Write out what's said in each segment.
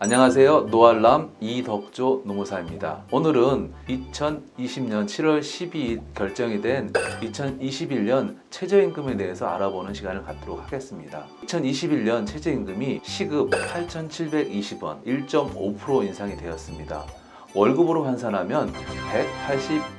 안녕하세요. 노알람 이덕조 노무사입니다. 오늘은 2020년 7월 12일 결정이 된 2021년 최저임금에 대해서 알아보는 시간을 갖도록 하겠습니다. 2021년 최저임금이 시급 8,720원 1.5% 인상이 되었습니다. 월급으로 환산하면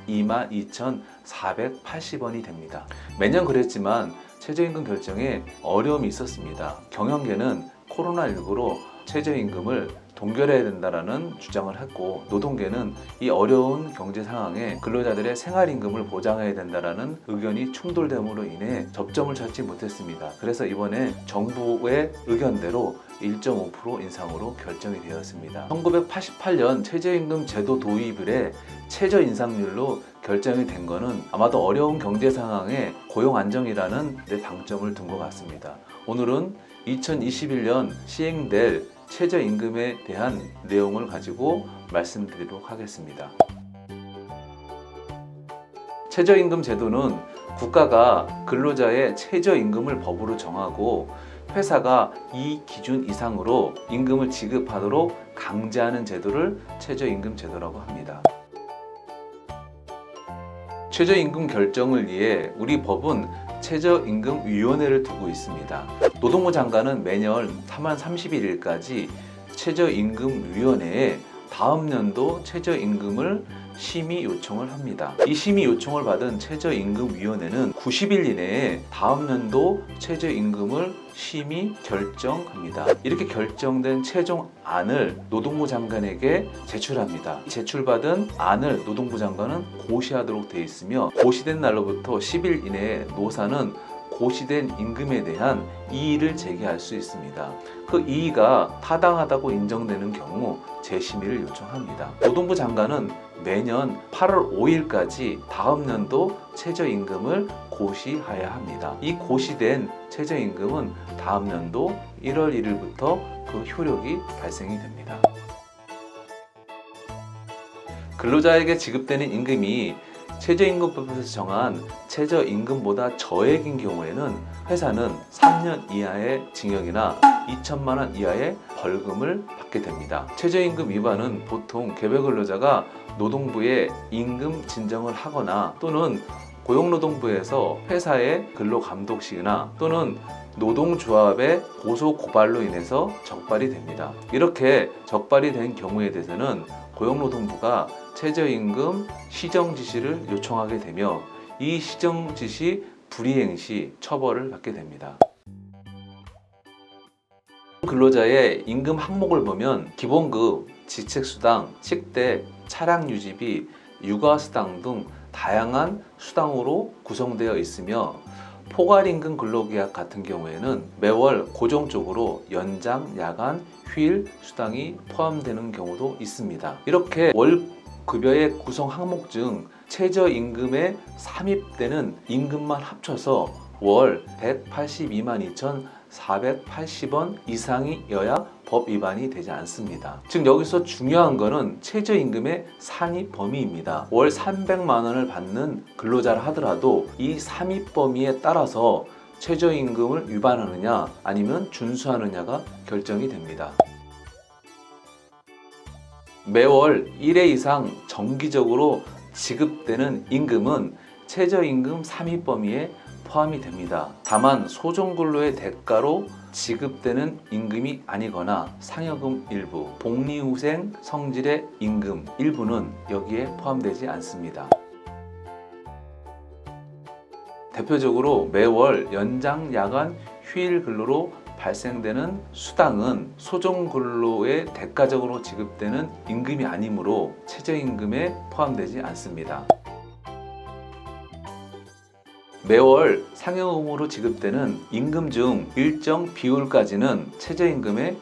182만 2,480원이 됩니다. 매년 그랬지만 최저임금 결정에 어려움이 있었습니다. 경영계는 코로나19로 최저임금을 동결해야 된다라는 주장을 했고, 노동계는 이 어려운 경제 상황에 근로자들의 생활임금을 보장해야 된다라는 의견이 충돌됨으로 인해 접점을 찾지 못했습니다. 그래서 이번에 정부의 의견대로 1.5% 인상으로 결정이 되었습니다. 1988년 최저임금 제도 도입 이래 최저 인상률로 결정이 된 것은 아마도 어려운 경제 상황에 고용 안정이라는 데 방점을 둔 것 같습니다. 오늘은 2021년 시행될 최저임금에 대한 내용을 가지고 말씀드리도록 하겠습니다. 최저임금 제도는 국가가 근로자의 최저임금을 법으로 정하고 회사가 이 기준 이상으로 임금을 지급하도록 강제하는 제도를 최저임금 제도라고 합니다. 최저임금 결정을 위해 우리 법은 최저임금위원회를 두고 있습니다. 노동부 장관은 매년 3월 31일까지 최저임금위원회에 다음 연도 최저임금을 심의 요청을 합니다. 이 심의 요청을 받은 최저임금위원회는 90일 이내에 다음 연도 최저임금을 심의 결정합니다. 이렇게 결정된 최종안을 노동부 장관에게 제출합니다. 제출받은 안을 노동부 장관은 고시하도록 되어 있으며, 고시된 날로부터 10일 이내에 노사는 고시된 임금에 대한 이의를 제기할 수 있습니다. 그 이의가 타당하다고 인정되는 경우 재심의를 요청합니다. 노동부 장관은 매년 8월 5일까지 다음 연도 최저임금을 고시해야 합니다. 이 고시된 최저임금은 다음 연도 1월 1일부터 그 효력이 발생이 됩니다. 근로자에게 지급되는 임금이 최저임금법에서 정한 최저임금보다 저액인 경우에는 회사는 3년 이하의 징역이나 2천만 원 이하의 벌금을 받게 됩니다. 최저임금 위반은 보통 개별근로자가 노동부에 임금 진정을 하거나 또는 고용노동부에서 회사의 근로감독시나 또는 노동조합의 고소고발로 인해서 적발이 됩니다. 이렇게 적발이 된 경우에 대해서는 고용노동부가 최저임금 시정지시를 요청하게 되며, 이 시정지시 불이행 시 처벌을 받게 됩니다. 근로자의 임금 항목을 보면 기본급, 지책수당, 식대, 차량유지비, 육아수당 등 다양한 수당으로 구성되어 있으며, 포괄임금 근로계약 같은 경우에는 매월 고정적으로 연장, 야간, 휴일 수당이 포함되는 경우도 있습니다. 이렇게 월 급여의 구성 항목 중 최저임금에 삽입되는 임금만 합쳐서 월 182만 2,480원 이상이어야 법 위반이 되지 않습니다. 즉 여기서 중요한 거는 최저임금의 산입 범위입니다. 월 300만 원을 받는 근로자라 하더라도 이 산입 범위에 따라서 최저임금을 위반하느냐 아니면 준수하느냐가 결정이 됩니다. 매월 1회 이상 정기적으로 지급되는 임금은 최저임금 산입 범위에 포함이 됩니다. 다만 소정근로의 대가로 지급되는 임금이 아니거나 상여금 일부, 복리후생 성질의 임금 일부는 여기에 포함되지 않습니다. 대표적으로 매월 연장, 야간, 휴일 근로로 발생되는 수당은 소정근로의 대가적으로 지급되는 임금이 아니므로 최저임금에 포함되지 않습니다. 매월 상여금으로 지급되는 임금 중 일정 비율까지는 최저임금에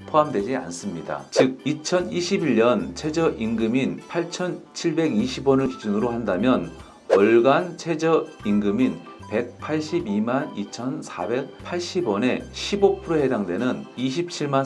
포함되지 않습니다. 즉 2021년 최저임금인 8,720원을 기준으로 한다면 월간 최저임금인 182만 2,480원에 15%에 해당되는 27만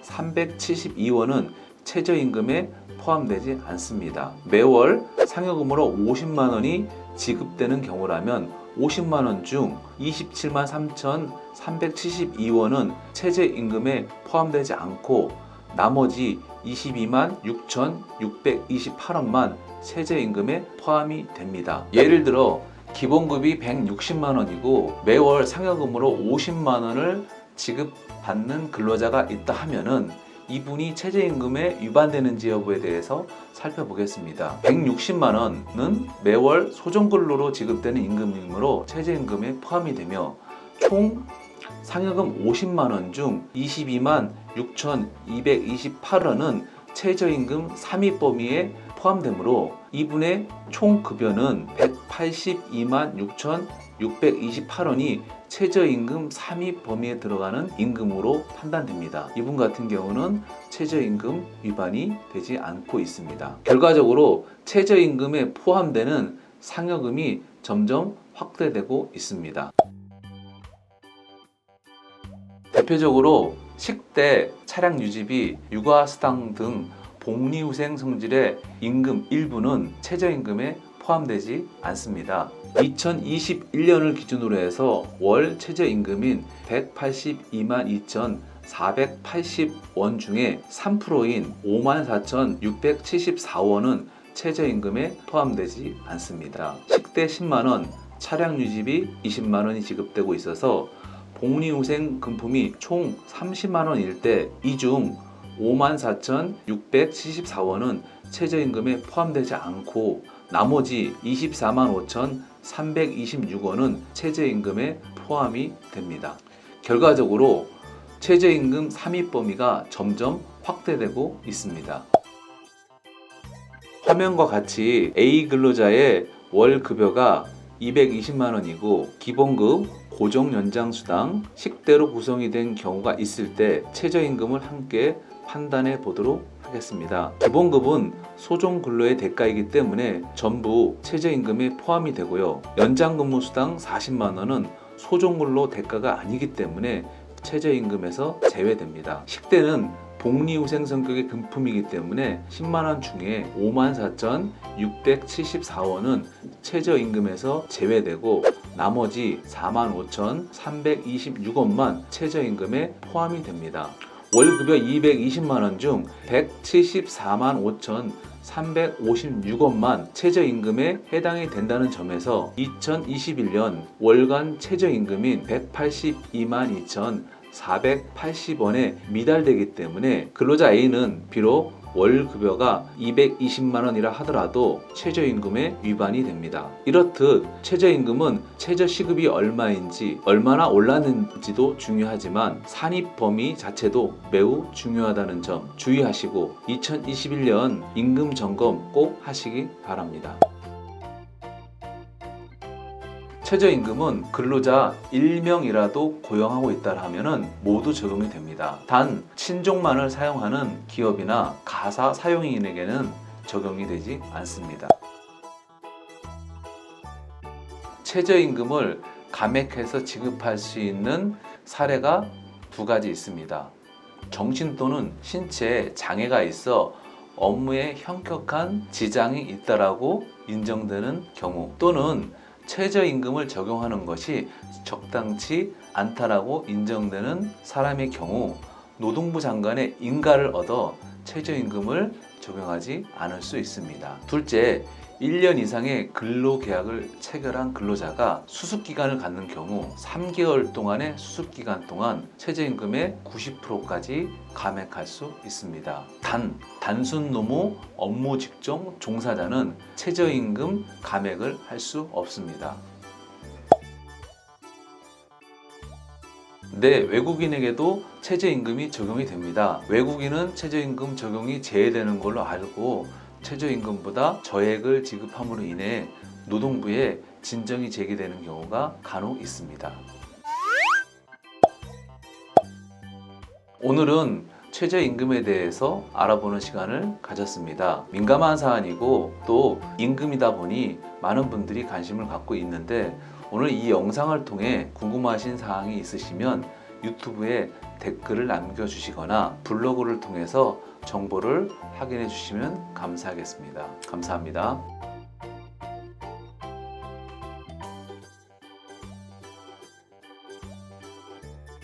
3,372원은 최저임금에 포함되지 않습니다. 매월 상여금으로 50만 원이 지급되는 경우라면 50만 원 중 27만 3,372원은 최저임금에 포함되지 않고 나머지 22만 6,628원만 최저임금에 포함이 됩니다. 예를 들어 기본급이 160만 원이고 매월 상여금으로 50만 원을 지급받는 근로자가 있다 하면은 이분이 최저임금에 위반되는지 여부에 대해서 살펴보겠습니다. 160만 원은 매월 소정근로로 지급되는 임금이므로 최저임금에 포함이 되며 총 상여금 50만 원 중 22만 6,228원은 최저임금 상위 범위에 포함되므로 이분의 총 급여는 182만 6,628원이 최저임금 상위 범위에 들어가는 임금으로 판단됩니다. 이분 같은 경우는 최저임금 위반이 되지 않고 있습니다. 결과적으로 최저임금에 포함되는 상여금이 점점 확대되고 있습니다. 대표적으로 식대, 차량 유지비, 육아수당 등 복리후생 성질의 임금 일부는 최저임금에 포함되지 않습니다. 2021년을 기준으로 해서 월 최저임금인 182만 2,480원 중에 3%인 54,674원은 최저임금에 포함되지 않습니다. 식대 10만원, 차량 유지비 20만원이 지급되고 있어서 복리후생 금품이 총 30만원일 때 이 중 54,674원은 최저임금에 포함되지 않고 나머지 24만 5,326원은 최저임금에 포함이 됩니다. 결과적으로 최저임금 상위 범위가 점점 확대되고 있습니다. 화면과 같이 A 근로자의 월 급여가 220만 원이고 기본급, 고정연장수당, 식대로 구성이 된 경우가 있을 때 최저임금을 함께 판단해 보도록 하겠습니다. 기본급은 소정근로의 대가이기 때문에 전부 최저임금에 포함이 되고요. 연장근무수당 40만 원은 소정근로 대가가 아니기 때문에 최저임금에서 제외됩니다. 식대는 복리후생 성격의 금품이기 때문에 10만원 중에 54,674원은 최저임금에서 제외되고 나머지 45,326원만 최저임금에 포함이 됩니다. 월급여 220만원 중 174만 5,356원만 최저임금에 해당이 된다는 점에서 2021년 월간 최저임금인 182만 2,480원에 미달되기 때문에 근로자 A는 비록 월급여가 220만원이라 하더라도 최저임금에 위반이 됩니다. 이렇듯 최저임금은 최저시급이 얼마인지 얼마나 올랐는지도 중요하지만 산입 범위 자체도 매우 중요하다는 점 주의하시고 2021년 임금 점검 꼭 하시기 바랍니다. 최저임금은 근로자 1명이라도 고용하고 있다 하면 모두 적용이 됩니다. 단 친족만을 사용하는 기업이나 가사 사용인에게는 적용이 되지 않습니다. 최저임금을 감액해서 지급할 수 있는 사례가 두 가지 있습니다. 정신 또는 신체에 장애가 있어 업무에 현격한 지장이 있다라고 인정되는 경우 또는 최저임금을 적용하는 것이 적당치 않다라고 인정되는 사람의 경우 노동부 장관의 인가를 얻어 최저임금을 적용하지 않을 수 있습니다. 둘째, 1년 이상의 근로계약을 체결한 근로자가 수습기간을 갖는 경우 3개월 동안의 수습기간 동안 최저임금의 90%까지 감액할 수 있습니다. 단순 노무 업무 직종 종사자는 최저임금 감액을 할 수 없습니다. 네, 외국인에게도 최저임금이 적용이 됩니다. 외국인은 최저임금 적용이 제외되는 걸로 알고 최저임금보다 저액을 지급함으로 인해 노동부에 진정이 제기되는 경우가 간혹 있습니다. 오늘은 최저임금에 대해서 알아보는 시간을 가졌습니다. 민감한 사안이고 또 임금이다 보니 많은 분들이 관심을 갖고 있는데 오늘 이 영상을 통해 궁금하신 사항이 있으시면 유튜브에 댓글을 남겨주시거나 블로그를 통해서 정보를 확인해 주시면 감사하겠습니다. 감사합니다.